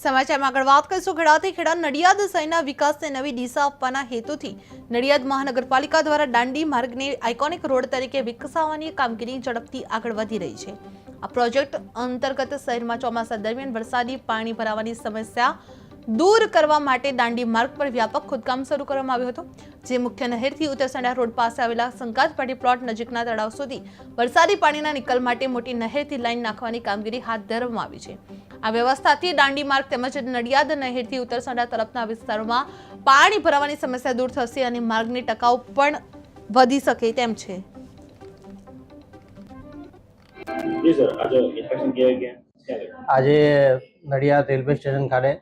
સમાચારમાં આગળ વાત કરીશું ખેડાથી ખેડા નડિયાદ શહેરના વિકાસને નવી દિશા આપવાના હેતુથી નડિયાદ મહાનગરપાલિકા દ્વારા દાંડી માર્ગને આઇકોનિક રોડ તરીકે વિકસાવવાની કામગીરી ઝડપથી આગળ વધી રહી છે। આ પ્રોજેક્ટ અંતર્ગત શહેરમાં ચોમાસા દરમિયાન વરસાદી પાણી ભરાવાની સમસ્યા दूर करवा माटे दांडी मार्ग पर व्यापक खोदकाम शुरू करवामां आव्युं हतुं, जे मुख्य नहेरथी उतरसंडा रोड पासे आवेला संकाजपाटी प्लॉट नजीकना तळाव सुधी वरसादी पाणीना निकल माटे मोटी नहेरथी लाइन नाखवानी कामगीरी हाथ धरवामां आवी छे। आ व्यवस्थाथी दांडी मार्ग તેમજ નડિયાદ નહેરથી ઉત્તરસંડા તરફના વિસ્તારોમાં પાણી ભરાવાની સમસ્યા દૂર થશે અને માર્ગની ટકાઉ પણ વધી શકે તેમ છે। जी सर, आज इंस्पेक्शन किया गया आज नडियाद रेलवे स्टेशन खाते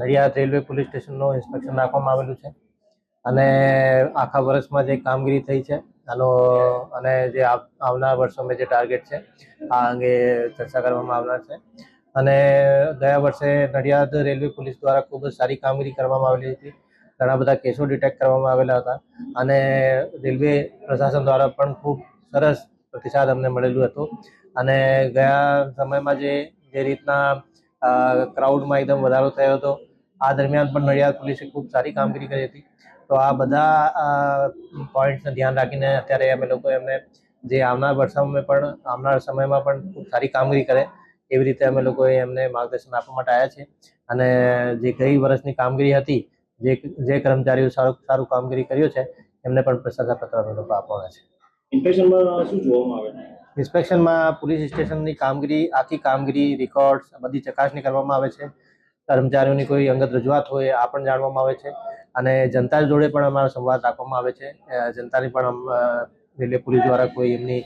नडियाद रेलवे पुलिस स्टेशनનું ઇન્સ્પેક્શન રાખવામાં આવેલું છે અને આખા વર્ષમાં જે કામગીરી થઈ છે આનો અને જે આવનાર વર્ષોમાં જે ટાર્ગેટ છે આ અંગે ચર્ચા કરવામાં આવનાર છે। અને ગયા વર્ષે નડિયાદ રેલવે પોલીસ દ્વારા ખૂબ જ સારી કામગીરી કરવામાં આવેલી હતી, ઘણા બધા કેસો ડિટેક્ટ કરવામાં આવેલા હતા અને રેલવે પ્રશાસન દ્વારા પણ ખૂબ સરસ પ્રતિસાદ અમને મળેલું હતું। અને ગયા સમયમાં જે રીતના ક્રાઉડમાં એકદમ વધારો થયો હતો આ દરમિયાન પણ નડિયાદ પોલીસે ખૂબ સારી કામગીરી કરી હતી। તો આ બધા પોઈન્ટ્સને ધ્યાન રાખીને અત્યારે અમે લોકો એમને જે આવનાર વર્ષોમાં પણ આવનાર સમયમાં પણ ખૂબ સારી કામગીરી કરે એવી રીતે અમે લોકોએ એમને માર્ગદર્શન આપવા માટે આવ્યા છે। અને જે ગઈ વર્ષની કામગીરી હતી જે કર્મચારીઓ સારું કામગીરી કર્યું છે એમને પણ પ્રશંસાપત્ર અમે લોકો આપવાના છે। ઇન્સ્પેક્શનમાં શું જોવામાં આવે? ઇન્સ્પેક્શનમાં પોલીસ સ્ટેશનની કામગીરી આખી કામગીરી રેકોર્ડ્સ બધી ચકાસણી કરવામાં આવે છે। કર્મચારીઓની કોઈ અંગત રજૂઆત હોય આ પણ જાણવામાં આવે છે અને જનતા જોડે પણ અમારો સંવાદ રાખવામાં આવે છે। જનતાની પણ રેલવે પોલીસ દ્વારા કોઈ એમની